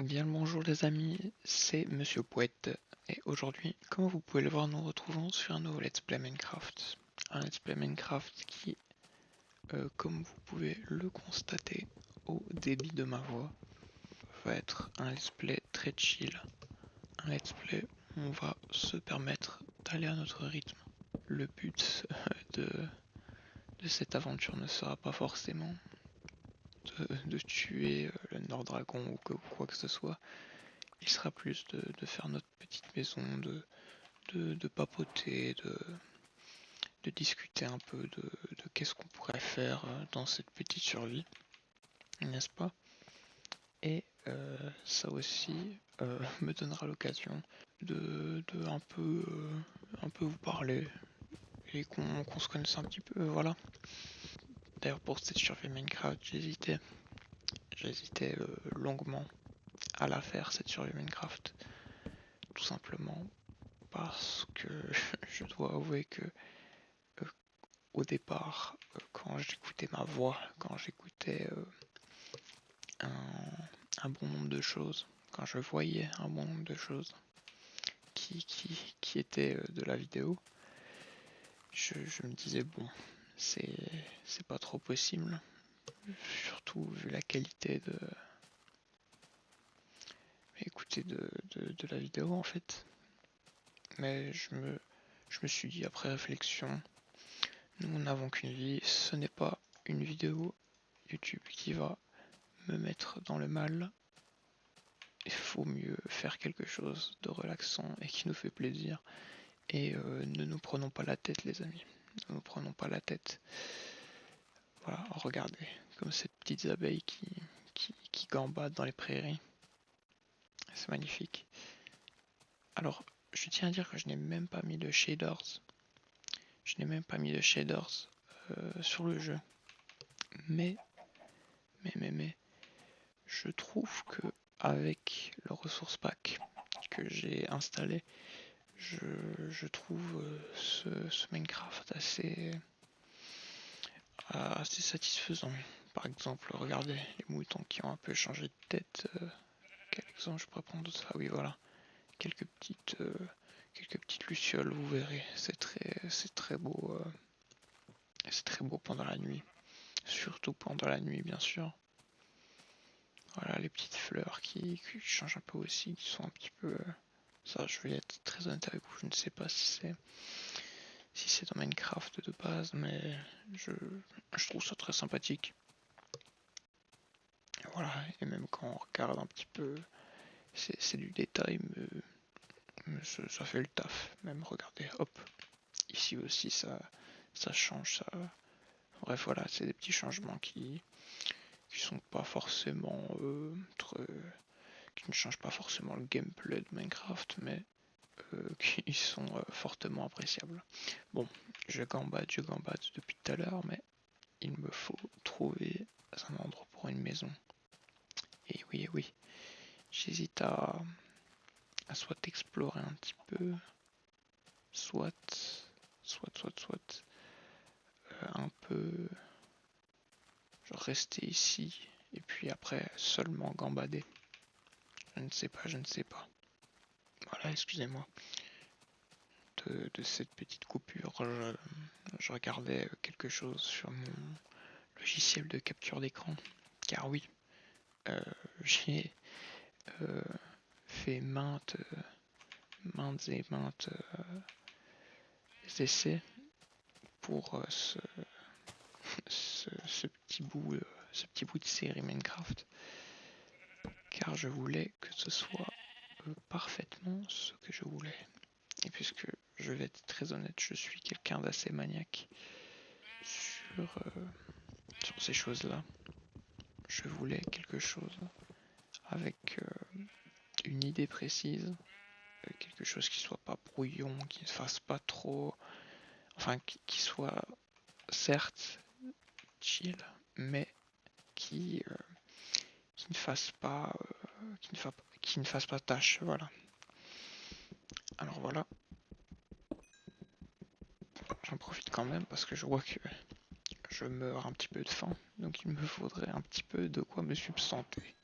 Bien le bonjour les amis, c'est Monsieur Poète et aujourd'hui, comme vous pouvez le voir, nous retrouvons sur un nouveau Let's Play Minecraft. Un Let's Play Minecraft qui, comme vous pouvez le constater au débit de ma voix, va être un Let's Play très chill. Un Let's Play où on va se permettre d'aller à notre rythme. Le but de cette aventure ne sera pas forcément de tuer le Nord Dragon ou quoi que ce soit. Il sera plus de faire notre petite maison, de papoter, de discuter un peu de qu'est-ce qu'on pourrait faire dans cette petite survie, n'est-ce pas? Et ça aussi me donnera l'occasion de un peu vous parler et qu'on se connaisse un petit peu, voilà. D'ailleurs pour cette survie Minecraft, j'hésitais longuement à la faire, cette survie Minecraft, tout simplement parce que je dois avouer que au départ, quand j'écoutais ma voix, quand j'écoutais un bon nombre de choses, quand je voyais un bon nombre de choses qui étaient de la vidéo, je me disais bon, c'est pas trop possible, surtout vu la qualité de la vidéo en fait. Mais je me suis dit après réflexion, nous n'avons qu'une vie, ce n'est pas une vidéo YouTube qui va me mettre dans le mal. Il faut mieux faire quelque chose de relaxant et qui nous fait plaisir. Et ne nous prenons pas la tête les amis. Ne nous prenons pas la tête. Voilà, regardez, comme cette petite abeille qui gambade dans les prairies. C'est magnifique. Alors, je tiens à dire que je n'ai même pas mis de shaders. Je n'ai même pas mis de shaders sur le jeu. Mais, je trouve que avec le ressource pack que j'ai installé, je trouve ce Minecraft assez satisfaisant. Par exemple, regardez les moutons qui ont un peu changé de tête. Quel exemple je pourrais prendre de ça? Oui, voilà. Quelques petites lucioles, vous verrez. C'est très beau. C'est très beau pendant la nuit. Surtout pendant la nuit, bien sûr. Voilà, les petites fleurs qui changent un peu aussi, qui sont un petit peu. Ça, je vais être très honnête avec vous. Je ne sais pas si c'est dans Minecraft de base, mais je trouve ça très sympathique. Voilà, et même quand on regarde un petit peu, c'est du détail, mais ça fait le taf. Même regardez, hop, ici aussi ça change, ça. Bref, voilà, c'est des petits changements qui sont pas forcément qui ne changent pas forcément le gameplay de Minecraft, mais qui sont fortement appréciables. Bon, je gambade depuis tout à l'heure, mais il me faut trouver un endroit pour une maison. Et oui, j'hésite à soit explorer un petit peu, soit un peu genre rester ici et puis après seulement gambader. Je ne sais pas. Voilà, excusez-moi de cette petite coupure. Je regardais quelque chose sur mon logiciel de capture d'écran. Car oui, j'ai fait maintes et maintes essais pour ce petit bout de série Minecraft, car je voulais que ce soit parfaitement ce que je voulais. Et puisque je vais être très honnête, je suis quelqu'un d'assez maniaque sur ces choses-là. Je voulais quelque chose avec une idée précise, quelque chose qui soit pas brouillon, qui ne fasse pas trop, enfin qui soit certes chill, mais qui ne fasse pas qui ne fasse pas tâche, voilà. Alors voilà, j'en profite quand même parce que je vois que je meurs un petit peu de faim, donc il me faudrait un petit peu de quoi me substanter.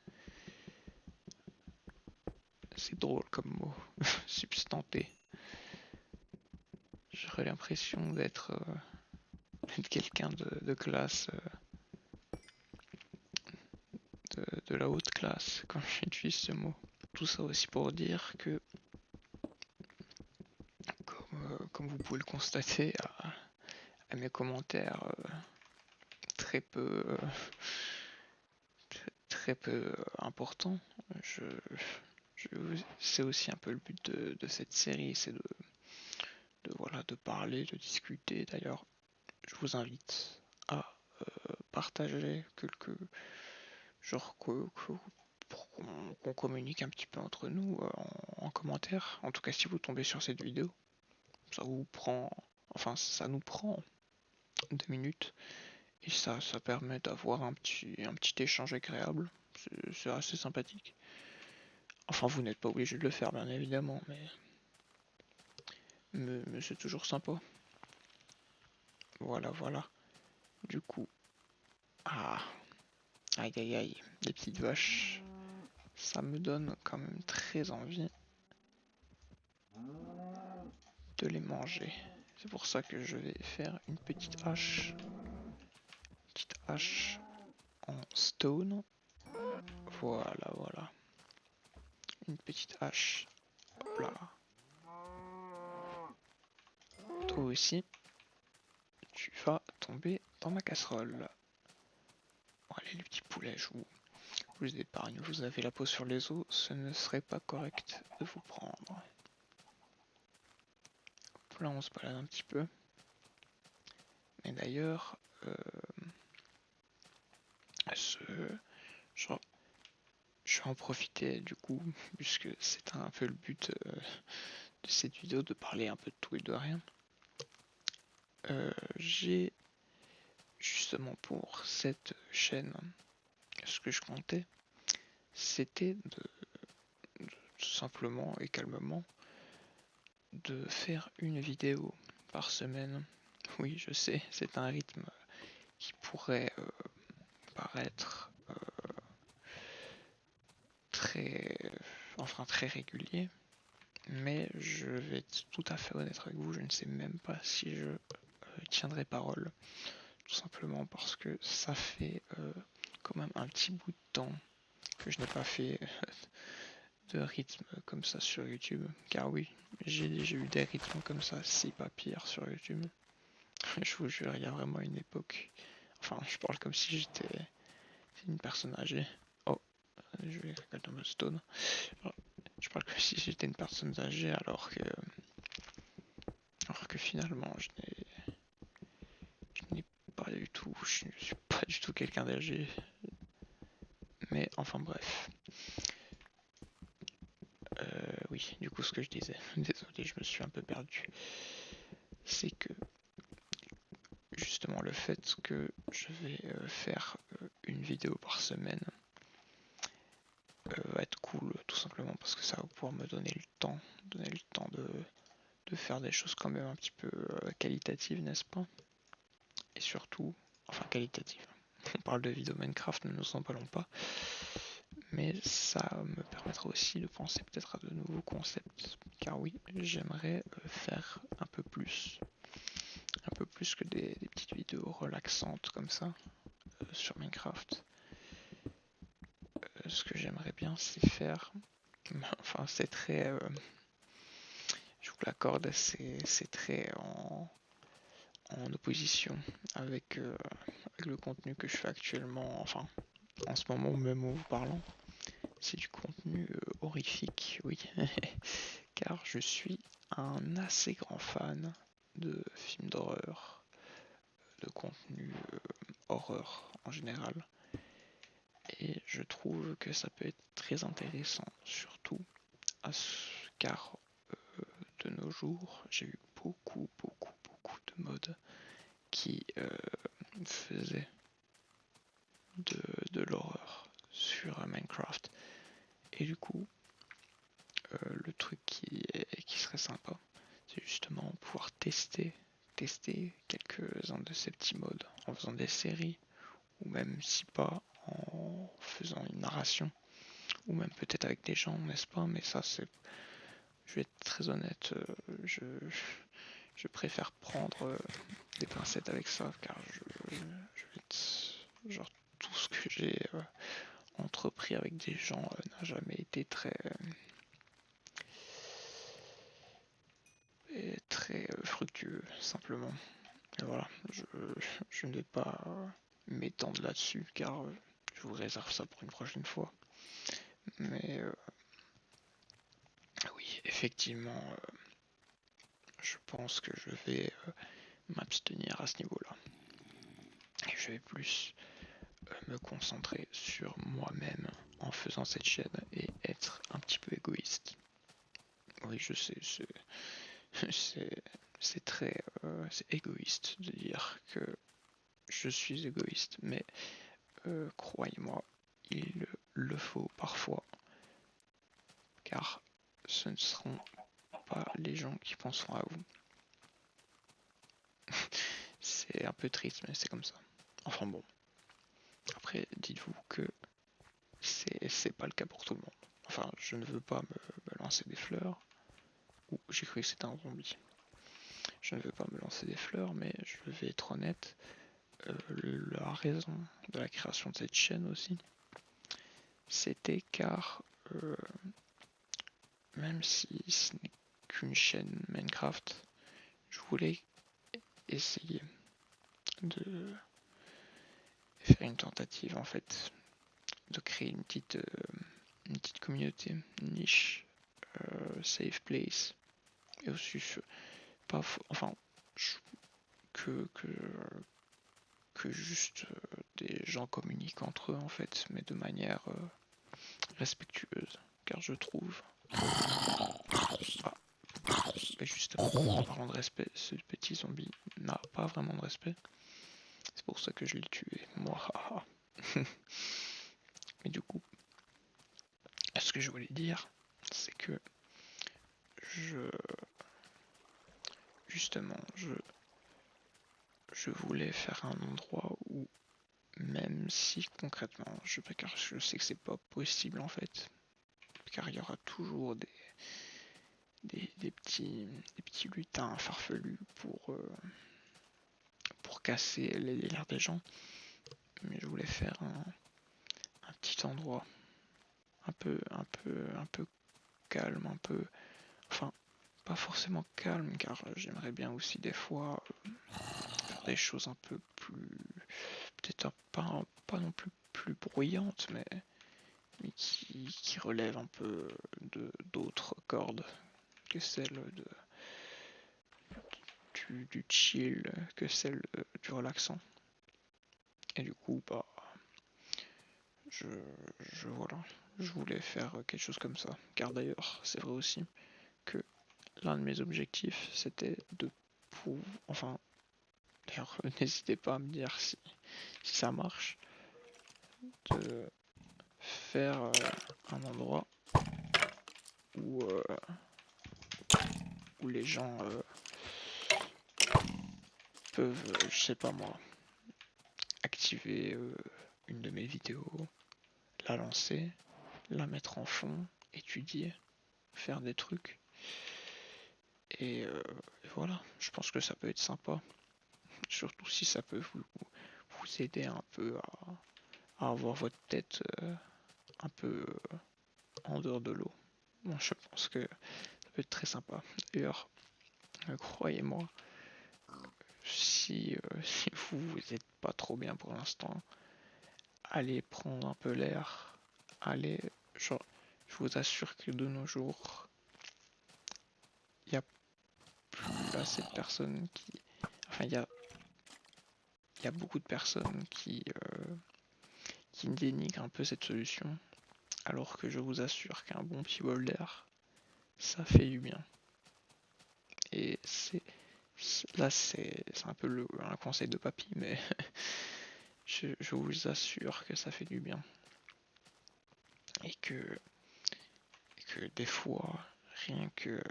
C'est drôle comme mot, substanté. J'aurais l'impression d'être quelqu'un de classe, de la haute classe quand j'utilise ce mot. Tout ça aussi pour dire que, comme vous pouvez le constater à mes commentaires très peu importants, c'est aussi un peu le but de cette série, c'est de parler, de discuter. D'ailleurs, je vous invite à partager pour qu'on communique un petit peu entre nous en commentaire. En tout cas, si vous tombez sur cette vidéo, ça nous prend 2 minutes et ça permet d'avoir un petit échange agréable. C'est assez sympathique. Enfin, vous n'êtes pas obligé de le faire, bien évidemment, mais c'est toujours sympa. Voilà. Du coup, aïe aïe aïe, des petites vaches. Ça me donne quand même très envie de les manger. C'est pour ça que je vais faire une petite hache en stone. Voilà. Une petite hache. Hop là. Toi aussi, tu vas tomber dans ma casserole. Bon, allez, les petits poulets, je vous épargne. Vous avez la peau sur les os, ce ne serait pas correct de vous prendre. Hop là, on se balade un petit peu. Mais d'ailleurs, je vais en profiter du coup, puisque c'est un peu le but de cette vidéo, de parler un peu de tout et de rien. J'ai justement pour cette chaîne, ce que je comptais, c'était de tout simplement et calmement de faire une vidéo par semaine. Oui, je sais, c'est un rythme qui pourrait paraître très régulier, mais je vais être tout à fait honnête avec vous, je ne sais même pas si je tiendrai parole, tout simplement parce que ça fait quand même un petit bout de temps que je n'ai pas fait de rythme comme ça sur YouTube, car oui, j'ai déjà eu des rythmes comme ça, si pas pire sur YouTube. Je vous jure, il y a vraiment une époque, enfin je parle comme si j'étais une personne âgée. Oh, je vais récolter un stone. Je parle comme si j'étais une personne âgée alors que finalement je n'ai pas du tout, je ne suis pas du tout quelqu'un d'âgé. Mais enfin bref. Oui, du coup ce que je disais, désolé, je me suis un peu perdu. C'est que justement le fait que je vais faire une vidéo par semaine va être cool, tout simplement parce que ça va pouvoir me donner le temps de faire des choses quand même un petit peu qualitatives, n'est-ce pas? Et surtout, enfin qualitatives. On parle de vidéo Minecraft, ne nous emballons pas. Mais ça me permettra aussi de penser peut-être à de nouveaux concepts. Car oui, j'aimerais faire un peu plus que des petites vidéos relaxantes comme ça sur Minecraft. Ce que j'aimerais bien, c'est faire, enfin c'est très, je vous l'accorde, c'est très en opposition avec le contenu que je fais actuellement, enfin en ce moment même en vous parlant. C'est du contenu horrifique, oui, car je suis un assez grand fan de films d'horreur, de contenu horreur en général. Et je trouve que ça peut être très intéressant, surtout car de nos jours, j'ai eu beaucoup de mods qui faisaient de l'horreur sur Minecraft. Et du coup, le truc qui serait sympa, c'est justement pouvoir tester quelques-uns de ces petits mods en faisant des séries, ou même si pas en faisant une narration, ou même peut-être avec des gens, n'est-ce pas? Mais ça, c'est, je vais être très honnête, je préfère prendre des pincettes avec ça, car je vais être, genre, tout ce que j'ai entrepris avec des gens n'a jamais été très fructueux, simplement. Et voilà, je ne vais pas m'étendre là-dessus, car je vous réserve ça pour une prochaine fois. Mais oui, effectivement, je pense que je vais m'abstenir à ce niveau-là. Et je vais plus me concentrer sur moi-même en faisant cette chaîne et être un petit peu égoïste. Oui, je sais, c'est très c'est égoïste de dire que je suis égoïste, mais croyez-moi, il le faut parfois, car ce ne seront pas les gens qui penseront à vous. C'est un peu triste, mais c'est comme ça. Enfin bon. Après, dites-vous que c'est pas le cas pour tout le monde. Enfin, je ne veux pas me lancer des fleurs. Ouh, j'ai cru que c'était un zombie. Je ne veux pas me lancer des fleurs, mais je vais être honnête. La raison de la création de cette chaîne aussi, c'était car même si ce n'est qu'une chaîne Minecraft, je voulais essayer de faire une tentative en fait, de créer une petite communauté, une niche, safe place, et aussi pas, enfin, que, que, que juste des gens communiquent entre eux en fait, mais de manière respectueuse, car je trouve ah, mais justement, en parlant de respect, ce petit zombie n'a pas vraiment de respect. C'est pour ça que je l'ai tué. Moi, mais du coup, ce que je voulais dire, c'est que je, justement, je voulais faire un endroit où, même si concrètement, car je sais que c'est pas possible en fait, car il y aura toujours des petits lutins farfelus pour casser les délires des gens. Mais je voulais faire un petit endroit un peu calme, un peu, enfin, pas forcément calme, car j'aimerais bien aussi des fois faire des choses un peu plus, peut-être pas non plus bruyantes, mais qui relèvent un peu de d'autres cordes que celles du chill, que celles du relaxant. Et du coup, bah, je, voilà, je voulais faire quelque chose comme ça. Car d'ailleurs, c'est vrai aussi que l'un de mes objectifs, c'était de pouvoir, enfin, d'ailleurs, n'hésitez pas à me dire si ça marche, de faire un endroit où, où les gens peuvent, je sais pas moi, activer une de mes vidéos, la lancer, la mettre en fond, étudier, faire des trucs. Et voilà, je pense que ça peut être sympa. Surtout si ça peut vous aider un peu à avoir votre tête un peu en dehors de l'eau. Bon, je pense que ça peut être très sympa. D'ailleurs, croyez-moi, si vous n'êtes pas trop bien pour l'instant, allez prendre un peu l'air. Allez, genre, je vous assure que de nos jours, il n'y a plus assez de personnes qui... Enfin, il y a beaucoup de personnes qui dénigrent un peu cette solution, alors que je vous assure qu'un bon petit bol d'air, ça fait du bien. Et là, c'est un peu un conseil de papy, mais je vous assure que ça fait du bien. Et que des fois, rien que,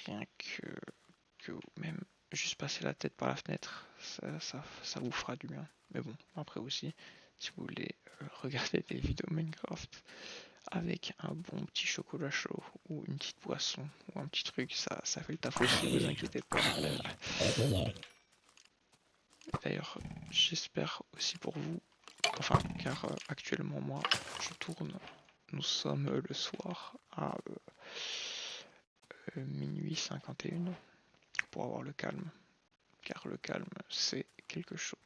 rien que même juste passer la tête par la fenêtre, ça vous fera du bien. Mais bon, après aussi, si vous voulez regarder des vidéos Minecraft avec un bon petit chocolat chaud ou une petite boisson ou un petit truc, ça fait le taf aussi, vous inquiétez pas. D'ailleurs, j'espère aussi pour vous, enfin, car actuellement moi, je tourne, nous sommes le soir à minuit 51 pour avoir le calme, car le calme c'est quelque chose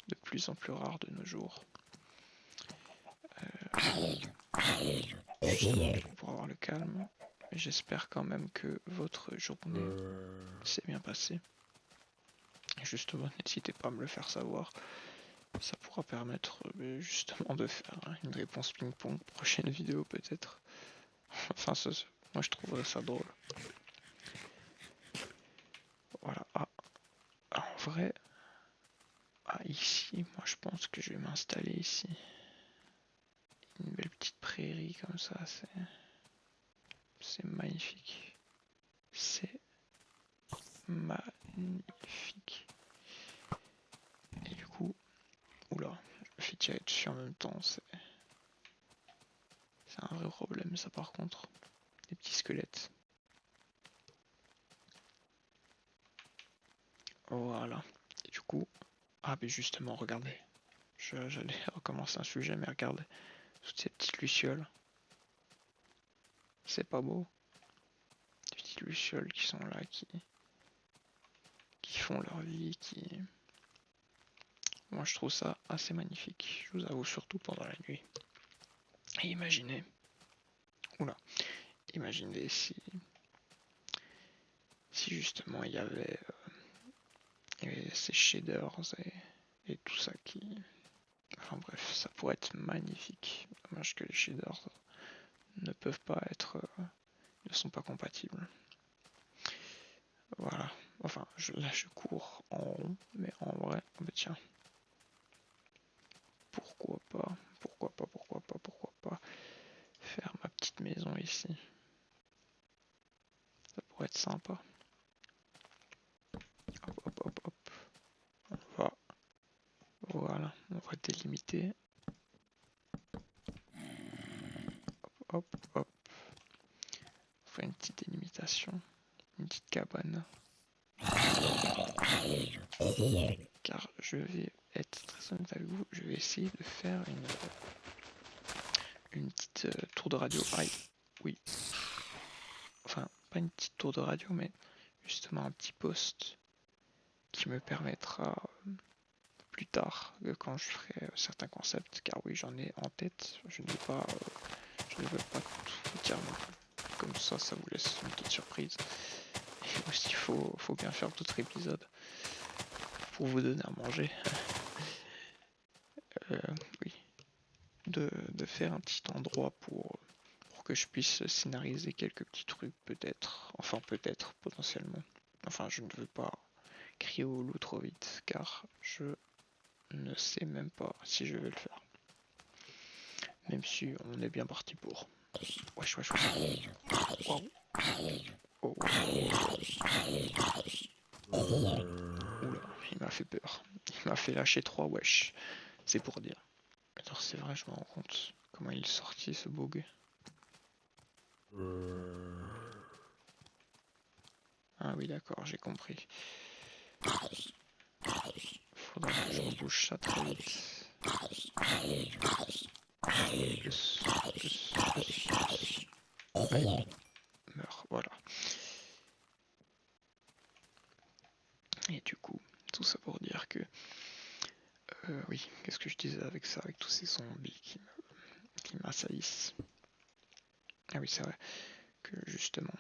de plus en plus rare de nos jours. Justement pour avoir le calme, j'espère quand même que votre journée s'est bien passée. Justement, n'hésitez pas à me le faire savoir. Ça pourra permettre justement de faire une réponse ping-pong, prochaine vidéo peut-être. Enfin, moi je trouve ça drôle. Voilà. En vrai, ici, moi je pense que je vais m'installer ici. Une belle petite prairie comme ça, c'est magnifique. C'est magnifique. Et du coup, oula, je me fais tirer dessus en même temps, c'est un vrai problème ça par contre. Des petits squelettes. Voilà. Et du coup, mais justement, regardez. J'allais recommencer un sujet, mais regardez. Toutes ces petites lucioles. C'est pas beau? Des petites lucioles qui sont là, qui font leur vie, Moi je trouve ça assez magnifique, je vous avoue, surtout pendant la nuit. Et imaginez... Imaginez si justement il y avait ces shaders et tout ça qui... Enfin bref, ça pourrait être magnifique. Dommage que les shaders ne peuvent pas être... ne sont pas compatibles. Voilà. Enfin, là je cours en rond, mais en vrai, tiens. Pourquoi pas faire ma petite maison ici. Ça pourrait être sympa. Hop. Voilà, on va délimiter. Hop. On fait une petite délimitation. Une petite cabane. Car je vais être très honnête avec vous, je vais essayer de faire une petite tour de radio. Oui. Enfin, pas une petite tour de radio, mais justement un petit poste qui me permettra plus tard, quand je ferai certains concepts, car oui, j'en ai en tête, je ne veux pas tout vous dire non plus. Comme ça vous laisse une petite surprise. Et aussi, il faut bien faire d'autres épisodes pour vous donner à manger. Oui, de faire un petit endroit pour que je puisse scénariser quelques petits trucs peut-être, potentiellement. Enfin, je ne veux pas crier au loup trop vite, car je ne sais même pas si je vais le faire. Même si on est bien parti pour. Wesh. Wow. Oh. Oula, il m'a fait peur. Il m'a fait lâcher 3 wesh. C'est pour dire. Alors c'est vrai, je me rends compte comment il est sorti ce bug. Ah oui d'accord, j'ai compris. Faudra que je rebouche ça très vite. Allez, meurs, voilà. Et du coup, tout ça pour dire que... oui, qu'est-ce que je disais avec ça, avec tous ces zombies qui m'assaillissent. Ah oui, c'est vrai que justement,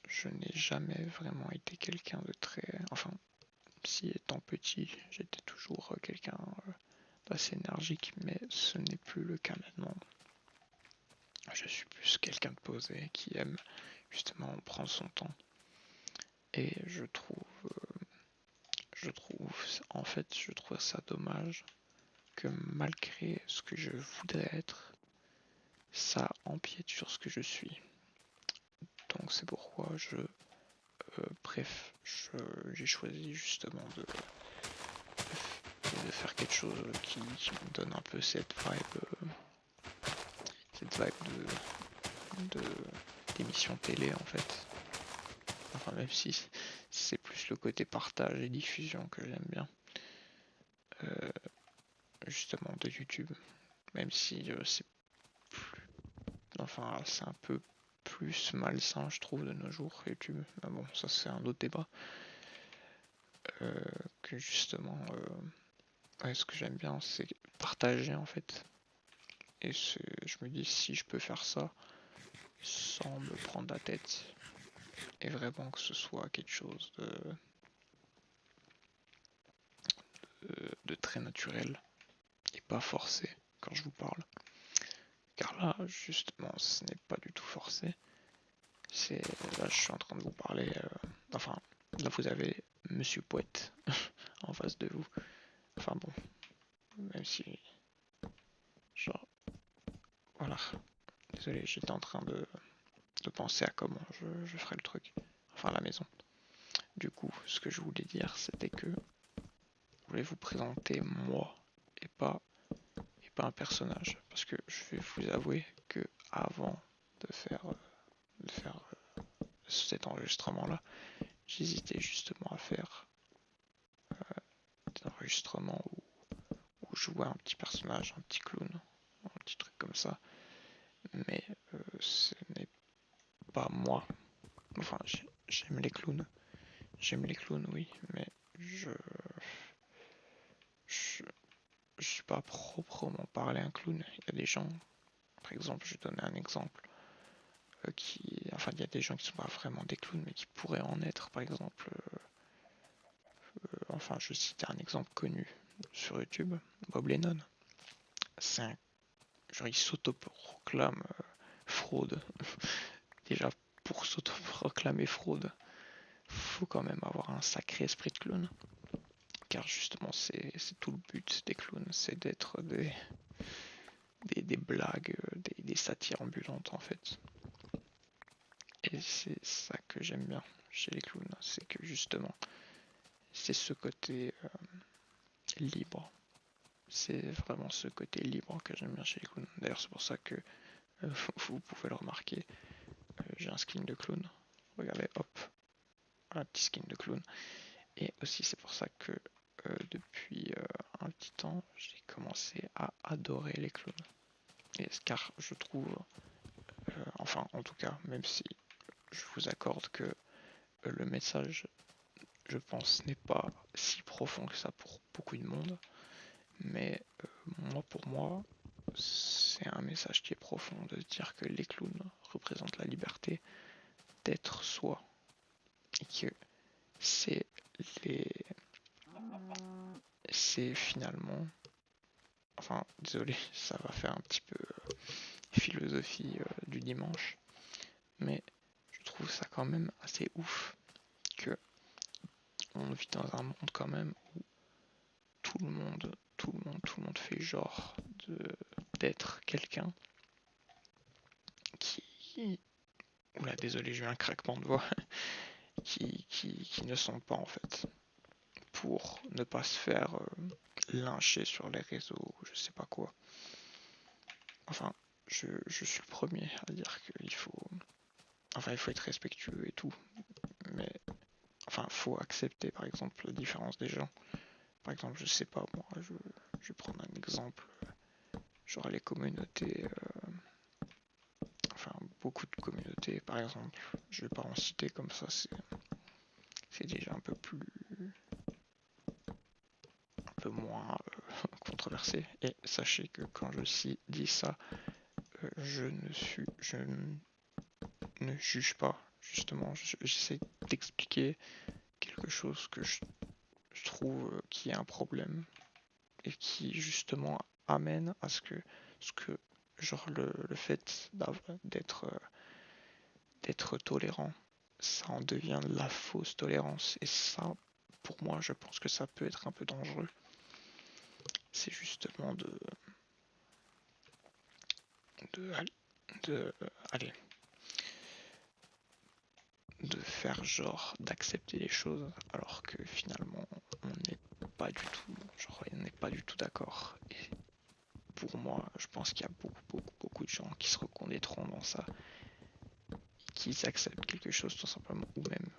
je n'ai jamais vraiment été quelqu'un de très... Enfin, si étant petit, j'étais toujours quelqu'un d'assez énergique, mais ce n'est plus le cas maintenant. Je suis plus quelqu'un de posé, qui aime justement prendre son temps. Et je trouve ça dommage que malgré ce que je voudrais être, ça empiète sur ce que je suis. Donc c'est pourquoi j'ai choisi justement de de faire quelque chose qui me donne un peu cette vibe d'émission télé en fait. Enfin même si c'est plus le côté partage et diffusion que j'aime bien. Justement de YouTube. Même si c'est plus. Enfin c'est un peu plus malsain je trouve de nos jours YouTube. Mais bon ça c'est un autre débat. Que justement ouais, ce que j'aime bien c'est partager en fait. Et je me dis si je peux faire ça sans me prendre la tête et vraiment que ce soit quelque chose de très naturel et pas forcé quand je vous parle. Car là, justement, ce n'est pas du tout forcé. Là, je suis en train de vous parler. Enfin, là, vous avez Monsieur Poète en face de vous. Enfin bon, même si, genre, voilà. Désolé, j'étais en train de penser à comment je ferais le truc. Enfin, à la maison. Du coup, ce que je voulais dire, c'était que je voulais vous présenter moi et pas un personnage. Parce que je vais vous avouer que avant de faire cet enregistrement-là, j'hésitais justement à faire des enregistrements où je jouais un petit personnage, un petit clown, un petit truc comme ça. Mais ce n'est pas moi. Enfin, j'aime les clowns. J'aime les clowns, oui, mais je, je suis pas proprement parlé un clown. Il y a des gens, par exemple, je vais donner un exemple, enfin, il y a des gens qui sont pas vraiment des clowns, mais qui pourraient en être, par exemple. Enfin, je cite un exemple connu sur YouTube, Bob Lennon. C'est un, genre, il s'autoproclame fraude. Déjà, pour s'autoproclamer fraude, faut quand même avoir un sacré esprit de clown. Car justement, c'est tout le but des clowns, c'est d'être des blagues, des satires ambulantes en fait. Et c'est ça que j'aime bien chez les clowns, c'est que justement, c'est ce côté libre. C'est vraiment ce côté libre que j'aime bien chez les clowns. D'ailleurs, c'est pour ça que vous pouvez le remarquer, j'ai un skin de clown. Regardez, hop, un petit skin de clown. Et aussi, c'est pour ça que depuis un petit temps, j'ai commencé à adorer les clowns. Car je trouve, enfin en tout cas, même si je vous accorde que le message, je pense, n'est pas si profond que ça pour beaucoup de monde, mais pour moi, c'est un message qui est profond de dire que les clowns représentent la liberté d'être soi et que c'est les c'est finalement, enfin désolé, ça va faire un petit peu philosophie du dimanche, mais je trouve ça quand même assez ouf que on vit dans un monde quand même où tout le monde fait genre d'être quelqu'un qui, oula désolé j'ai eu un craquement de voix, qui ne sont pas en fait, pour ne pas se faire lyncher sur les réseaux, je sais pas quoi. Enfin, je suis le premier à dire qu'il faut, enfin il faut être respectueux et tout, mais enfin faut accepter par exemple la différence des gens. Par exemple, je sais pas moi, je vais prendre un exemple, genre les communautés, enfin beaucoup de communautés par exemple, je vais pas en citer comme ça, c'est déjà un peu moins controversé. Et sachez que quand je dis ça, je ne juge pas, justement, j'essaie d'expliquer quelque chose que je trouve qui est un problème et qui justement amène à ce que genre le fait d'être tolérant, ça en devient de la fausse tolérance. Et ça, pour moi, je pense que ça peut être un peu dangereux. C'est justement de, de, allez, de faire genre d'accepter les choses alors que finalement on n'est pas du tout, genre, on n'est pas du tout d'accord. Et pour moi, je pense qu'il y a beaucoup de gens qui se reconnaîtront dans ça, qui acceptent quelque chose tout simplement, ou même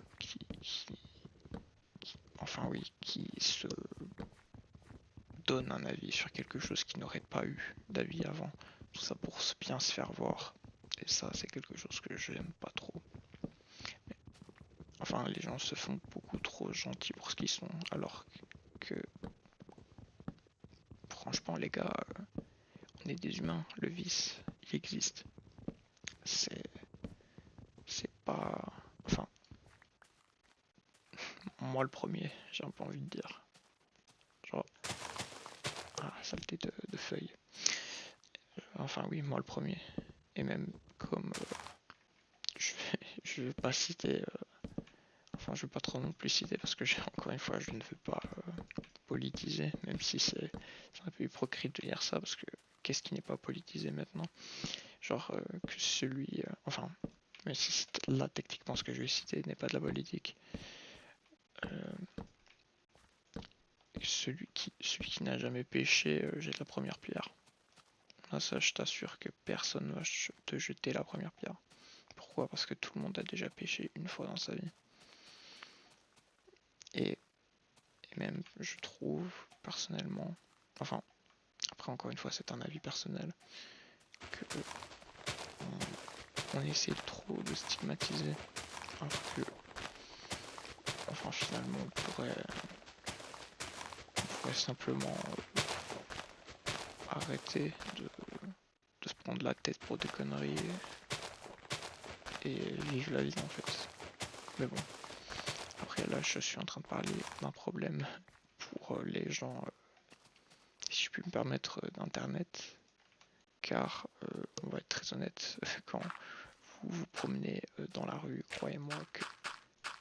enfin oui, qui se donnent un avis sur quelque chose qui n'aurait pas eu d'avis avant. Tout ça pour bien se faire voir. Et ça, c'est quelque chose que j'aime pas trop. Enfin, les gens se font beaucoup trop gentils pour ce qu'ils sont, alors que, franchement, les gars, on est des humains. Le vice, il existe. C'est pas... Enfin, moi le premier, j'ai un peu envie de dire. Genre, ah, saleté de feuilles. Enfin oui, moi le premier. Et même comme... je vais pas citer... Enfin, je veux pas trop non plus citer parce que encore une fois, je ne veux pas politiser, même si c'est un peu hypocrite de dire ça, parce que qu'est-ce qui n'est pas politisé maintenant? Genre que celui... enfin, mais si là, techniquement, ce que je vais citer n'est pas de la politique. Celui qui n'a jamais péché jette la première pierre. Là, ça, je t'assure que personne va te jeter la première pierre. Pourquoi? Parce que tout le monde a déjà péché une fois dans sa vie. Et même, je trouve, personnellement, enfin, après, encore une fois, c'est un avis personnel, que on essaie trop de stigmatiser, alors que, enfin, finalement, on pourrait simplement arrêter de se prendre la tête pour des conneries et vivre la vie, en fait. Mais bon, après, là, je suis en train de parler d'un problème pour les gens, si je puis me permettre, d'internet, car on va être très honnête, quand vous vous promenez dans la rue, croyez-moi que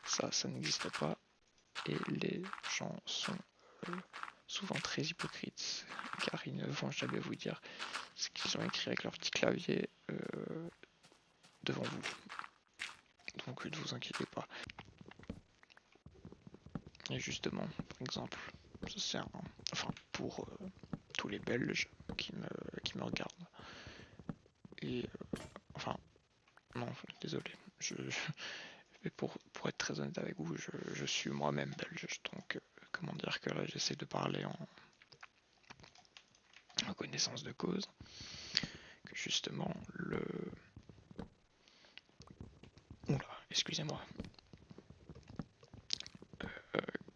ça n'existe pas, et les gens sont souvent très hypocrites, car ils ne vont jamais vous dire ce qu'ils ont écrit avec leur petit clavier devant vous. Donc ne vous inquiétez pas. Et justement, par exemple, ça sert, enfin, pour tous les Belges qui me regardent. Et enfin, non, désolé. Mais pour être très honnête avec vous, je suis moi-même belge, donc comment dire que là j'essaie de parler en connaissance de cause. Que justement Oula, excusez-moi.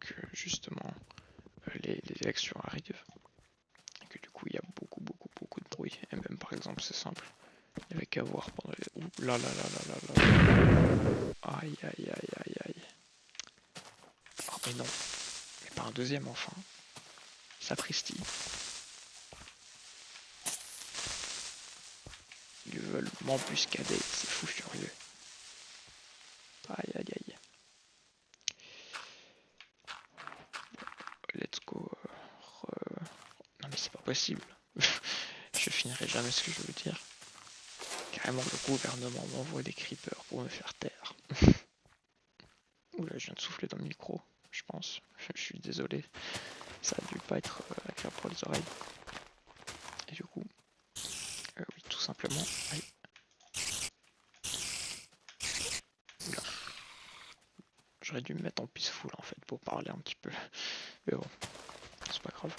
Que justement les élections arrivent. Et que du coup il y a beaucoup de bruit. Et même par exemple c'est simple. Il n'y avait qu'à voir pendant les... Ouh là là là là là là. Aïe aïe aïe aïe aïe. Oh mais non. Mais pas un deuxième enfin. Sapristi. Ils veulent m'embuscader, c'est fou furieux. Aïe aïe aïe. Let's go. Non mais c'est pas possible. Je finirai jamais ce que je veux dire. Carrément le gouvernement m'envoie des creepers pour me faire taire. Oula, je viens de souffler dans le micro, je pense. Je suis désolé. Ça a dû pas être agréable pour les oreilles. Et du coup, oui, tout simplement. Aïe. Oula. J'aurais dû me mettre en peaceful en fait pour parler un petit peu. Mais bon, c'est pas grave.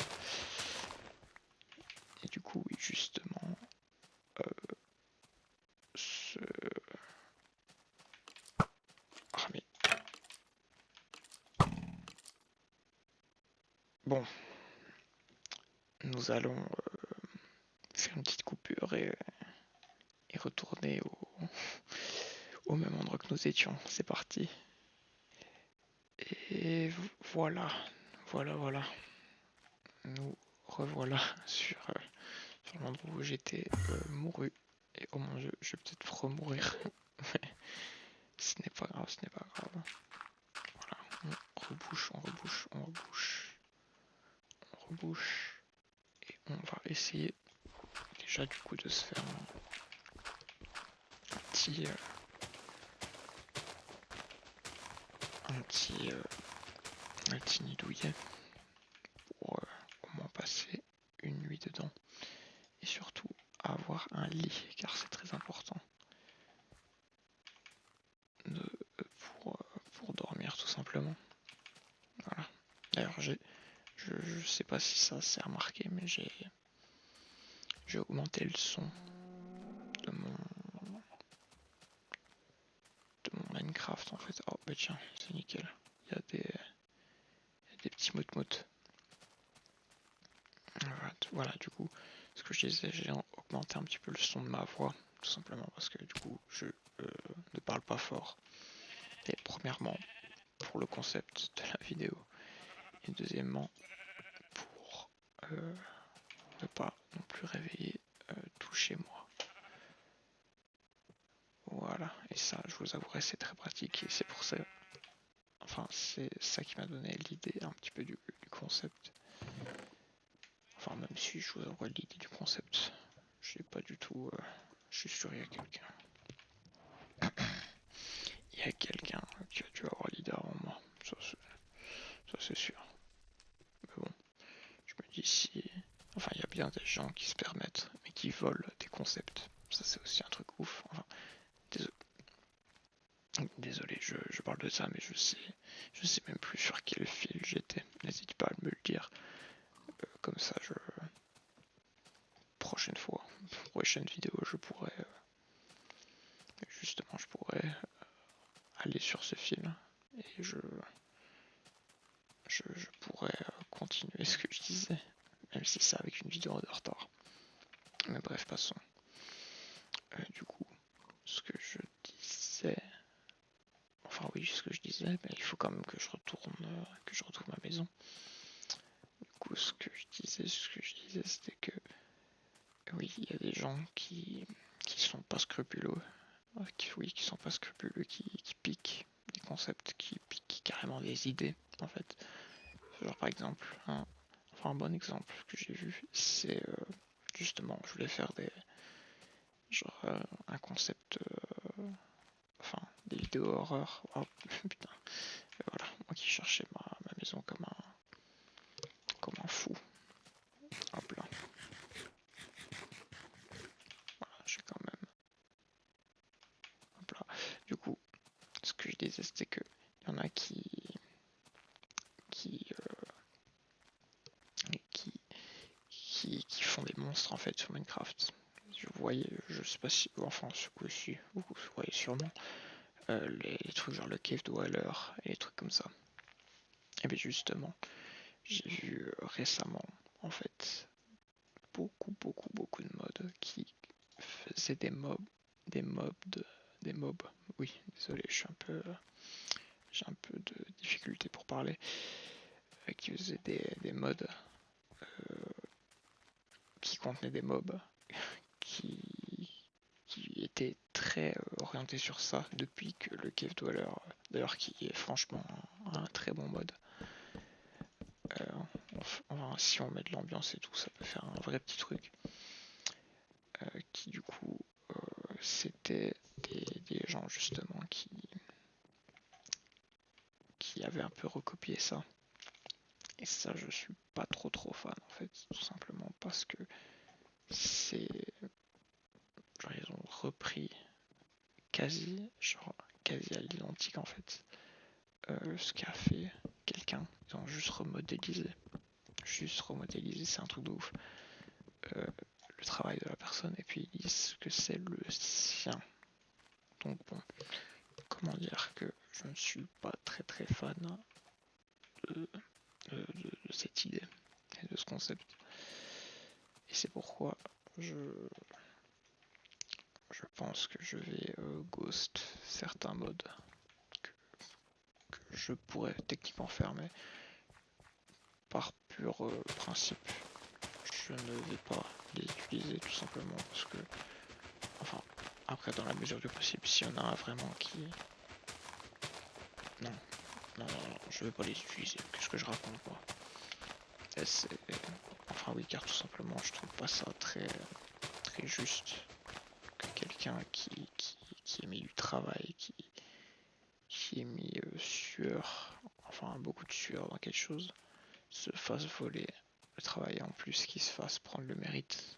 Et du coup, oui, justement, ce... Ah mais... Bon, nous allons faire une petite coupure et retourner au même endroit que nous étions. C'est parti. Et voilà, voilà. Nous revoilà sur l'endroit où j'étais mouru. Et oh mon dieu, je vais peut-être remourir. Mais ce n'est pas grave, ce n'est pas grave. Voilà, on rebouche. Et on va essayer déjà du coup de se faire un petit nidouillet. simplement. Voilà. D'ailleurs, je sais pas si ça s'est remarqué, mais j'ai augmenté le son de mon Minecraft en fait. Oh bah tiens, c'est nickel. Il y a des petits mots-mots. Voilà, du coup, ce que je disais, j'ai augmenté un petit peu le son de ma voix, tout simplement parce que du coup, je ne parle pas fort. Et premièrement, pour le concept de la vidéo, et deuxièmement, pour ne pas non plus réveiller tout chez moi. Voilà, et ça, je vous avouerai, c'est très pratique, et c'est pour ça, enfin, c'est ça qui m'a donné l'idée un petit peu du concept. Enfin, même si je vous avouerai l'idée du concept, je sais pas du tout, je suis sûr il y a quelqu'un. Il y a quelqu'un qui a dû avoir l'idée avant moi, ça c'est sûr. Mais bon, je me dis si... Enfin, il y a bien des gens qui se permettent, mais qui volent des concepts. Ça c'est aussi un truc ouf. Enfin, désolé, je parle de ça, mais je sais même plus sur quel fil j'étais. N'hésite pas à me le dire. Comme ça, prochaine vidéo, je pourrais aller sur ce fil et je pourrais continuer ce que je disais, même si c'est avec une vidéo de retard. Mais bref, passons. Du coup, ce que je disais, mais il faut quand même que je retrouve ma maison. Du coup, ce que je disais, c'était que oui, il y a des gens qui sont pas scrupuleux, qui sont pas scrupuleux, qui piquent des concepts, qui piquent carrément des idées, en fait. Genre par exemple, un bon exemple que j'ai vu, c'est justement, je voulais faire un concept, des vidéos horreur. Oh putain, et voilà, moi qui cherchais ma maison comme un fou. Hop là, voilà, j'ai quand même. Hop là. Du coup, ce que je disais, c'était que il y en a qui font des monstres en fait sur Minecraft. Je sais pas si, enfin, ce coup-ci, vous voyez sûrement les trucs genre le Cave Dweller et les trucs comme ça. Et bien justement, j'ai vu récemment, en fait, beaucoup de mods qui faisaient des mobs. Oui, désolé, j'ai un peu de difficulté pour parler. Qui faisaient des mods qui contenaient des mobs qui était très orienté sur ça depuis que le Cave Dweller, d'ailleurs qui est franchement un très bon mode. Enfin, si on met de l'ambiance et tout, ça peut faire un vrai petit truc. Qui du coup, c'était des gens justement qui avaient un peu recopié ça. Et ça, je suis pas trop fan en fait, tout simplement parce que c'est genre ils ont repris quasi à l'identique en fait ce qu'a fait quelqu'un. Ils ont juste remodélisé. C'est un truc de ouf. Le travail de la personne et puis ils disent que c'est le sien. Donc bon, comment dire que je ne suis pas très fan de cette idée et de ce concept. Et c'est pourquoi je pense que je vais ghost certains modes que, je pourrais techniquement faire, mais par pur principe, je ne vais pas les utiliser tout simplement parce que, enfin, après dans la mesure du possible, s'il y en a un vraiment qui... Non, je vais pas les utiliser, qu'est-ce que je raconte moi. Enfin oui, car tout simplement, je trouve pas ça très juste que quelqu'un qui ait mis du travail, qui ait mis beaucoup de sueur dans quelque chose, se fasse voler le travail et en plus qu'il se fasse prendre le mérite.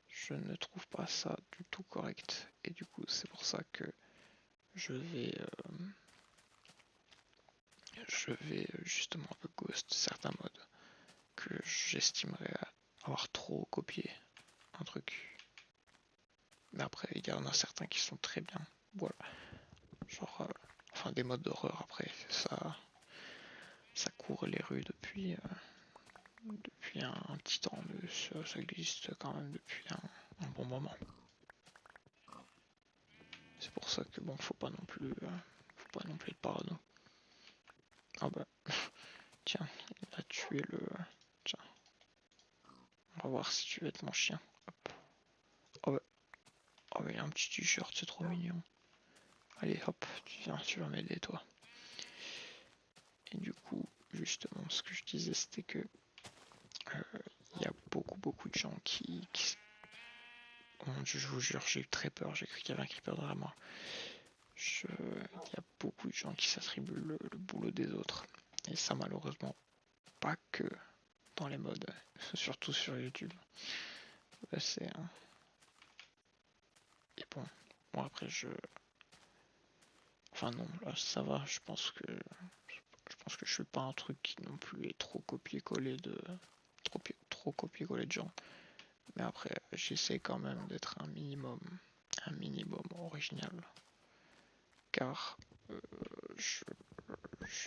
Je ne trouve pas ça du tout correct. Et du coup, c'est pour ça que je vais je vais justement un peu ghost certains modes que j'estimerais avoir trop copié un truc. Mais après, il y en a certains qui sont très bien. Voilà. Genre, enfin des modes d'horreur après, ça court les rues depuis un petit temps, mais ça existe quand même depuis un bon moment. C'est pour ça que bon, faut pas non plus être parano. Ah bah, tiens, il a tué le. Tiens, on va voir si tu veux être mon chien. Hop. Oh bah, il y a un petit t-shirt, c'est trop mignon. Allez, hop, tu vas m'aider toi. Et du coup, justement, ce que je disais, c'était que il y a beaucoup de gens qui... Oh mon dieu, je vous jure, j'ai eu très peur, j'ai cru qu'il y avait un creeper derrière moi. Il y a beaucoup de gens qui s'attribuent le boulot des autres. Et ça, malheureusement, pas que dans les modes, surtout sur YouTube. C'est un... Et bon, moi après Enfin non, là ça va, je pense que je suis pas un truc qui non plus est trop copier-coller de... trop copier-coller de gens. Mais après, j'essaie quand même d'être un minimum original. Car, je,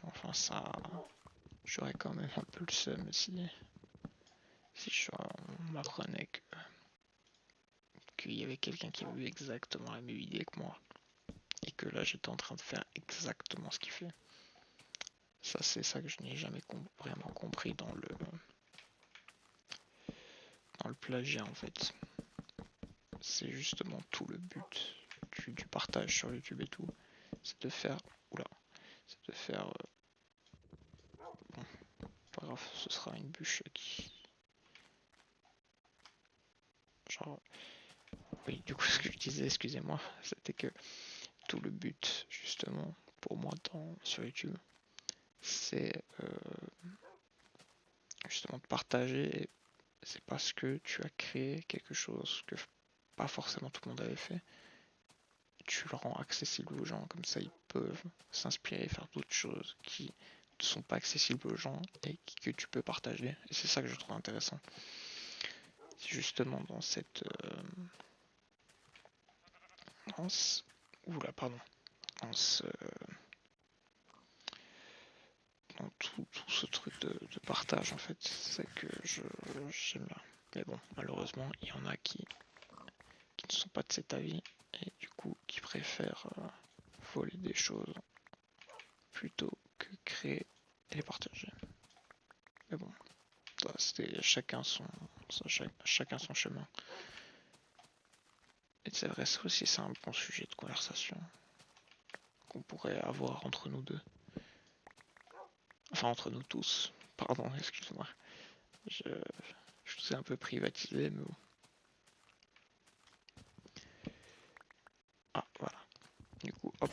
enfin ça, j'aurais quand même un peu le seum si on m'apprenait qu'il y avait quelqu'un qui avait exactement la même idée que moi. Et que là j'étais en train de faire exactement ce qu'il fait. Ça c'est ça que je n'ai jamais vraiment compris dans le plagiat en fait. C'est justement tout le but du partage sur YouTube et tout. C'est de faire... Oula. C'est de faire... bon, pas grave, ce sera une bûche qui... Genre... Oui, du coup ce que je disais, excusez-moi, c'était que tout le but justement pour moi sur YouTube, c'est justement de partager. C'est parce que tu as créé quelque chose que pas forcément tout le monde avait fait. Tu le rends accessible aux gens, comme ça ils peuvent s'inspirer et faire d'autres choses qui ne sont pas accessibles aux gens et que tu peux partager. Et c'est ça que je trouve intéressant. C'est justement dans cette... oula, pardon. Dans, ce, dans tout ce truc de partage en fait, c'est que j'aime bien. Mais bon, malheureusement, il y en a qui ne sont pas de cet avis et du coup qui préfèrent voler des choses plutôt que créer et les partager. Mais bon, c'était chacun son chemin. Et c'est vrai, ça aussi c'est un bon sujet de conversation qu'on pourrait avoir entre nous deux. Enfin entre nous tous. Pardon, excuse-moi. Je, je vous ai un peu privatisé, mais bon. Ah, voilà. Du coup, hop.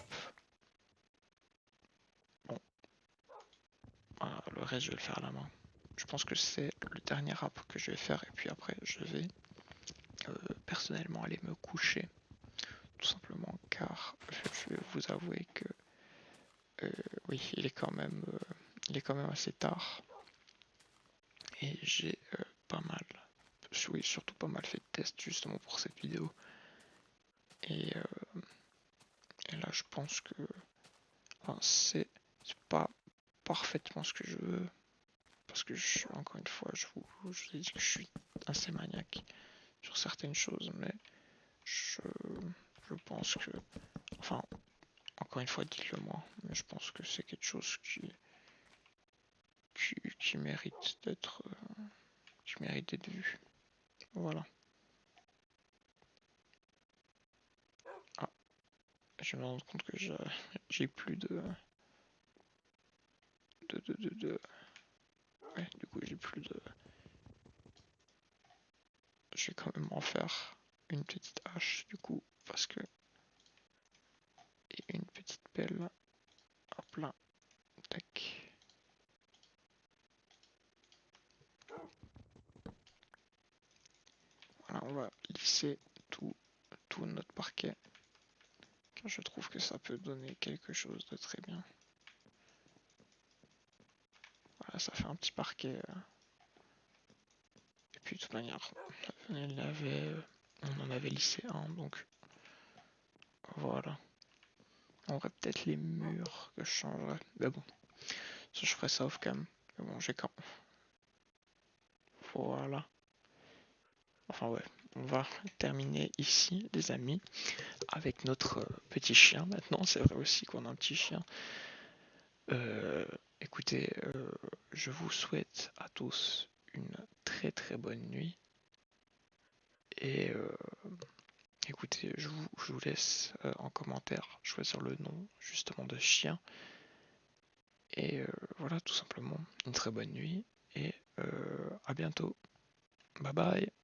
Bon. Ah, le reste, je vais le faire à la main. Je pense que c'est le dernier rap que je vais faire. Et puis après, je vais personnellement aller me coucher. Tout simplement car je vais vous avouer que oui, il est quand même assez tard. Et j'ai pas mal, oui, surtout pas mal fait de tests justement pour cette vidéo. Et, là, je pense que enfin, c'est pas parfaitement ce que je veux. Parce que encore une fois, je vous ai dit que je suis assez maniaque sur certaines choses, mais je, je pense que, enfin, encore une fois, dites-le moi, mais je pense que c'est quelque chose qui mérite d'être vu. Voilà. Ah, je me rends compte que j'ai plus ouais, du coup, j'ai plus de... Je vais quand même en faire une petite hache, du coup, parce que... Et une petite pelle. Hop là. Tac. Voilà, on va lisser tout notre parquet. Car je trouve que ça peut donner quelque chose de très bien. ça fait un petit parquet. Et puis de toute manière, on en avait lissé un, donc voilà. On aurait peut-être les murs que je changerais. Mais bon, ça je ferais ça off cam. Mais bon, j'ai quand. Voilà. Enfin ouais, on va terminer ici, les amis, avec notre petit chien maintenant. C'est vrai aussi qu'on a un petit chien. Écoutez, je vous souhaite à tous une très très bonne nuit. Et écoutez, je vous laisse en commentaire choisir le nom justement de chien. Et voilà, tout simplement, une très bonne nuit et à bientôt. Bye bye.